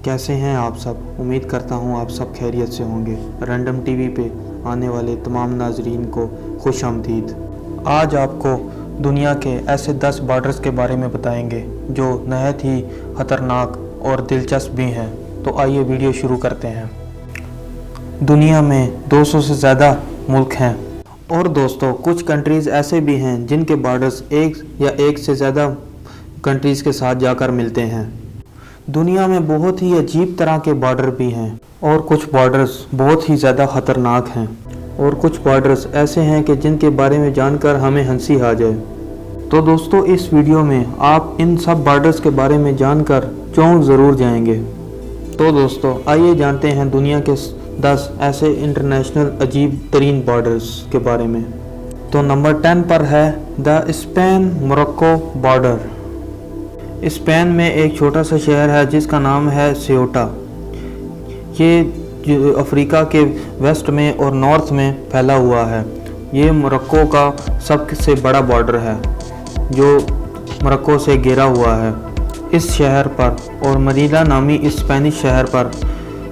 कैसे हैं आप सब। उम्मीद करता हूँ आप सब खैरियत से होंगे। रैंडम टीवी पे आने वाले तमाम नाजरीन को खुश आमदीद। आज आपको दुनिया के ऐसे 10 बॉर्डर्स के बारे में बताएंगे जो नहायत ही ख़तरनाक और दिलचस्प भी हैं। तो आइए वीडियो शुरू करते हैं। दुनिया में 200 से ज़्यादा मुल्क हैं और दोस्तों कुछ कंट्रीज़ ऐसे भी हैं जिनके बॉर्डर्स एक से ज़्यादा कंट्रीज़ के साथ जाकर मिलते हैं। दुनिया में बहुत ही अजीब तरह के बॉर्डर भी हैं और कुछ बॉर्डर्स बहुत ही ज़्यादा ख़तरनाक हैं और कुछ बॉर्डर्स ऐसे हैं कि जिनके बारे में जानकर हमें हंसी आ जाए। तो दोस्तों इस वीडियो में आप इन सब बॉर्डर्स के बारे में जानकर चौंक ज़रूर जाएंगे। तो दोस्तों आइए जानते हैं दुनिया के 10 ऐसे इंटरनेशनल अजीब तरीन बॉर्डर्स के बारे में। तो नंबर 10 पर है the Spain Morocco border. Spain में एक छोटा सा शहर है जिसका नाम है सेउटा। ये अफ्रीका के वेस्ट में और नॉर्थ में फैला हुआ है। ये मोरक्को का सबसे बड़ा बॉर्डर है जो मोरक्को से घिरा हुआ है। इस शहर पर और मरीला नामी इस स्पेनिश शहर पर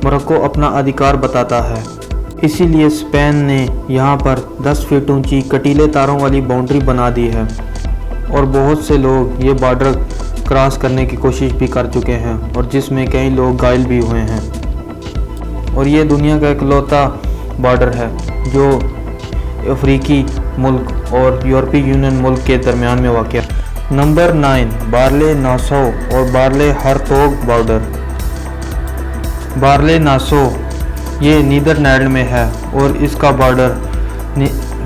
मोरक्को अपना अधिकार बताता है। इसीलिए स्पेन ने यहाँ पर 10 फीट ऊंची कटीले तारों वाली बाउंड्री बना दी है और बहुत से लोग ये बॉर्डर क्रॉस करने की कोशिश भी कर चुके हैं और जिसमें कई लोग घायल भी हुए हैं। और ये दुनिया का इकलौता बॉर्डर है जो अफ्रीकी मुल्क और यूरोपीय यूनियन मुल्क के दरमियान में वाक़ है। नंबर 9 बार्ले नासौ और बार्ले हरतोग बॉर्डर। बार्ले नासौ ये नीदरलैंड में है और इसका बॉर्डर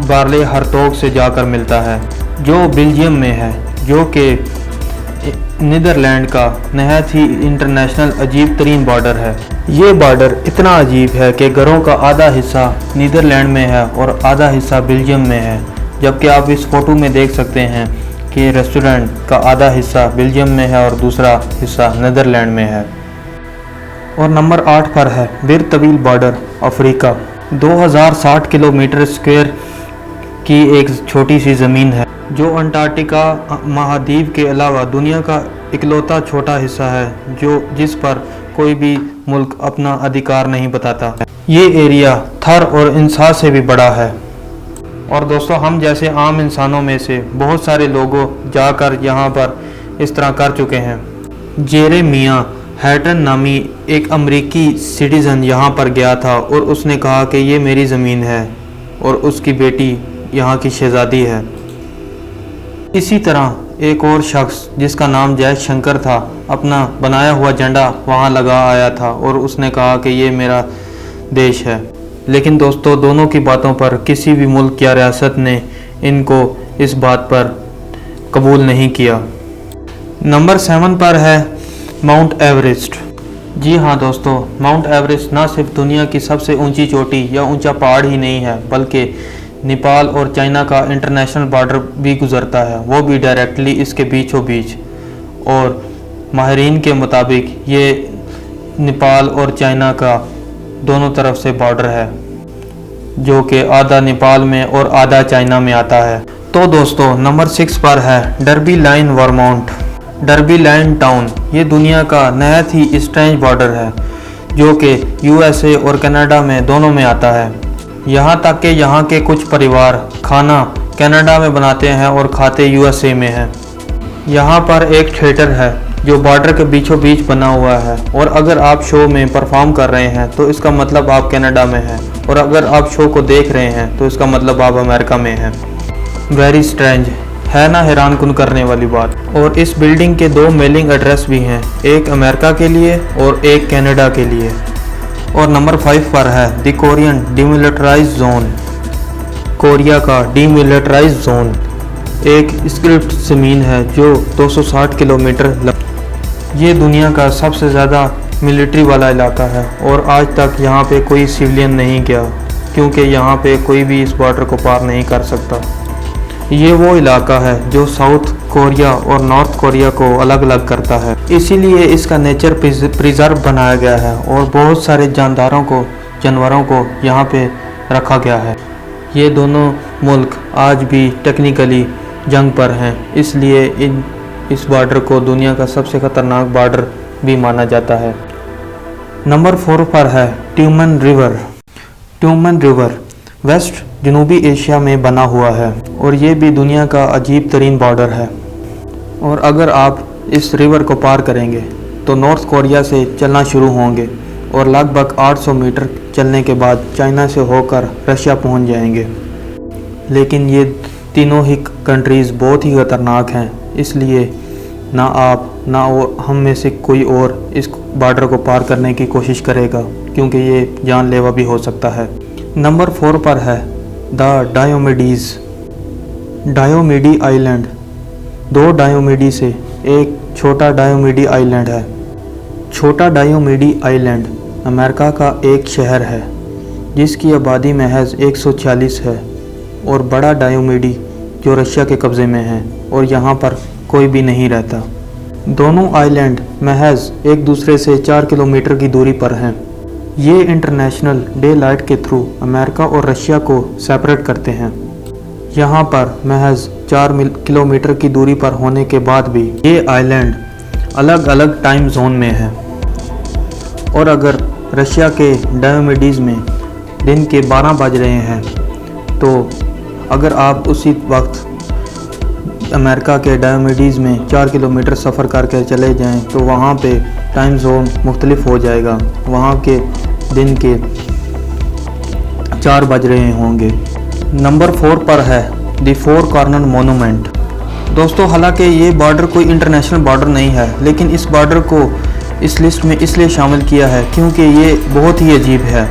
बार्ले हरतोग से जाकर मिलता है जो बेल्जियम में है, जो कि नीदरलैंड का नहायत ही इंटरनेशनल अजीब तरीन बॉर्डर है। ये बॉर्डर इतना अजीब है कि घरों का आधा हिस्सा नीदरलैंड में है और आधा हिस्सा बेल्जियम में है, जबकि आप इस फोटो में देख सकते हैं कि रेस्टोरेंट का आधा हिस्सा बेल्जियम में है और दूसरा हिस्सा नीदरलैंड में है। और नंबर 8 पर है बिर तवील बॉर्डर अफ्रीका। 2060 किलोमीटर स्क्वायर की एक छोटी सी ज़मीन है जो अंटार्कटिका महाद्वीप के अलावा दुनिया का इकलौता छोटा हिस्सा है जिस पर कोई भी मुल्क अपना अधिकार नहीं बताता है। ये एरिया थर और इंसा से भी बड़ा है। और दोस्तों हम जैसे आम इंसानों में से बहुत सारे लोगों जाकर यहाँ पर इस तरह कर चुके हैं। जेरेमिया हैटन नामी एक अमेरिकी सिटीज़न यहाँ पर गया था और उसने कहा कि ये मेरी ज़मीन है और उसकी बेटी यहाँ की शहज़ादी है। इसी तरह एक और शख्स जिसका नाम जय शंकर था अपना बनाया हुआ झंडा वहाँ लगा आया था और उसने कहा कि ये मेरा देश है। लेकिन दोस्तों दोनों की बातों पर किसी भी मुल्क या रियासत ने इनको इस बात पर कबूल नहीं किया। नंबर 7 पर है माउंट एवरेस्ट। जी हाँ दोस्तों, माउंट एवरेस्ट ना सिर्फ दुनिया की सबसे ऊंची चोटी या ऊंचा पहाड़ ही नहीं है बल्कि नेपाल और चाइना का इंटरनेशनल बॉर्डर भी गुजरता है, वो भी डायरेक्टली इसके बीचों बीच। और माहिरीन के मुताबिक ये नेपाल और चाइना का दोनों तरफ से बॉर्डर है जो कि आधा नेपाल में और आधा चाइना में आता है। तो दोस्तों नंबर 6 पर है derby line Vermont. Derby line town ये दुनिया का नहायत ही स्ट्रेंज बॉर्डर है जो कि USA और कनाडा में दोनों में आता है। यहाँ तक कि यहाँ के कुछ परिवार खाना कनाडा में बनाते हैं और खाते USA में हैं। यहाँ पर एक थिएटर है जो बॉर्डर के बीचों बीच बना हुआ है और अगर आप शो में परफॉर्म कर रहे हैं तो इसका मतलब आप कनाडा में हैं और अगर आप शो को देख रहे हैं तो इसका मतलब आप अमेरिका में हैं। वेरी स्ट्रेंज है ना, हैरानकुन करने वाली बात। और इस बिल्डिंग के 2 मेलिंग एड्रेस भी हैं, एक अमेरिका के लिए और एक कनाडा के लिए। और नंबर 5 पर है the Korean demilitarise zone. Korea का डीमिलिटराइज जोन एक स्क्रिप्ट ज़मीन है जो 260 किलोमीटर ये दुनिया का सबसे ज़्यादा मिलिट्री वाला इलाका है और आज तक यहाँ पे कोई सिविलियन नहीं गया क्योंकि यहाँ पे कोई भी इस बॉर्डर को पार नहीं कर सकता। ये वो इलाका है जो साउथ कोरिया और नॉर्थ कोरिया को अलग अलग करता है, इसीलिए इसका नेचर प्रिजर्व बनाया गया है और बहुत सारे जानवरों को यहाँ पे रखा गया है। ये दोनों मुल्क आज भी टेक्निकली जंग पर हैं, इसलिए इस बॉर्डर को दुनिया का सबसे ख़तरनाक बॉर्डर भी माना जाता है। नंबर 4 पर है ट्यूमन रिवर। ट्यूमन रिवर वेस्ट जनूबी एशिया में बना हुआ है और ये भी दुनिया का अजीब तरीन बॉर्डर है। और अगर आप इस रिवर को पार करेंगे तो नॉर्थ कोरिया से चलना शुरू होंगे और लगभग 800 मीटर चलने के बाद चाइना से होकर रशिया पहुंच जाएंगे। लेकिन ये तीनों ही कंट्रीज़ बहुत ही ख़तरनाक हैं, इसलिए ना आप ना हम में से कोई और इस बॉर्डर को पार करने की कोशिश करेगा, क्योंकि ये जानलेवा भी हो सकता है। नंबर 4 पर है द डायोमिडीज़। डायोमिडी आइलैंड 2 डायोमिडी से एक छोटा डायोमिडी आइलैंड है। छोटा डायोमिडी आइलैंड अमेरिका का एक शहर है जिसकी आबादी महज 146 है, और बड़ा डायोमिडी जो रशिया के कब्ज़े में है और यहाँ पर कोई भी नहीं रहता। दोनों आइलैंड महज एक दूसरे से 4 किलोमीटर की दूरी पर हैं। ये इंटरनेशनल डे लाइट के थ्रू अमेरिका और रशिया को सेपरेट करते हैं। यहाँ पर महज 4 किलोमीटर की दूरी पर होने के बाद भी ये आइलैंड अलग अलग टाइम जोन में है। और अगर रशिया के डायोमिडीज़ में दिन के 12 बज रहे हैं, तो अगर आप उसी वक्त अमेरिका के डायोमिडीज़ में 4 किलोमीटर सफ़र करके चले जाएं, तो वहाँ पे टाइम जोन मुख्तलिफ हो जाएगा। वहाँ के दिन के 4 बज रहे होंगे। नंबर 4 पर है द 4 कॉर्नर मोनूमेंट। दोस्तों, हालांकि ये बॉर्डर कोई इंटरनेशनल बॉर्डर नहीं है, लेकिन इस बॉर्डर को इस लिस्ट में इसलिए शामिल किया है क्योंकि ये बहुत ही अजीब है।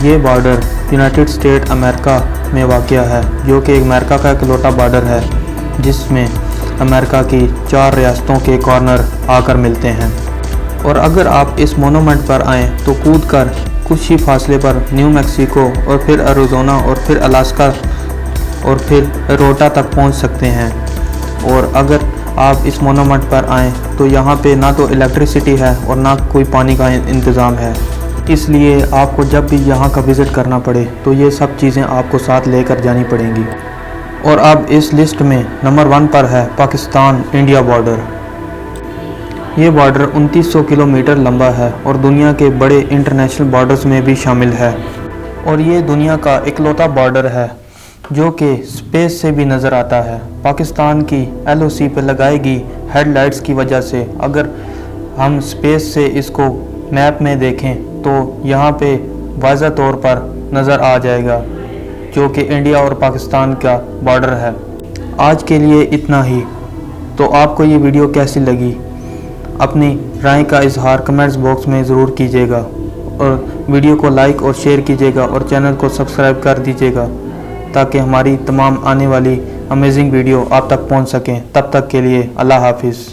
ये बॉर्डर यूनाइटेड स्टेट अमेरिका में वाक़या है, जो कि अमेरिका का इकलौता बॉर्डर है जिसमें अमेरिका की 4 रियासतों के कॉर्नर आकर मिलते हैं। और अगर आप इस मोनूमेंट पर आएँ तो कूद कर कुछ ही फासले पर न्यू मैक्सिको और फिर अरिज़ोना और फिर अलास्का और फिर रोटा तक पहुंच सकते हैं। और अगर आप इस मोनूमेंट पर आएँ तो यहाँ पे ना तो इलेक्ट्रिसिटी है और ना कोई पानी का इंतज़ाम है, इसलिए आपको जब भी यहाँ का विज़िट करना पड़े तो ये सब चीज़ें आपको साथ लेकर जानी पड़ेंगी। और अब इस लिस्ट में नंबर 1 पर है पाकिस्तान इंडिया बॉर्डर। ये बॉर्डर 2900 किलोमीटर लंबा है और दुनिया के बड़े इंटरनेशनल बॉर्डर्स में भी शामिल है। और ये दुनिया का इकलौता बॉर्डर है जो कि स्पेस से भी नज़र आता है। पाकिस्तान की LOC पर लगाई गई हेडलाइट्स की वजह से अगर हम स्पेस से इसको मैप में देखें तो यहाँ पे वाज़ह तौर पर नज़र आ जाएगा, जो कि इंडिया और पाकिस्तान का बॉर्डर है। आज के लिए इतना ही। तो आपको ये वीडियो कैसी लगी, अपनी राय का इजहार कमेंट्स बॉक्स में ज़रूर कीजिएगा, और वीडियो को लाइक और शेयर कीजिएगा और चैनल को सब्सक्राइब कर दीजिएगा ताकि हमारी तमाम आने वाली अमेजिंग वीडियो आप तक पहुंच सकें। तब तक के लिए अल्लाह हाफिज़।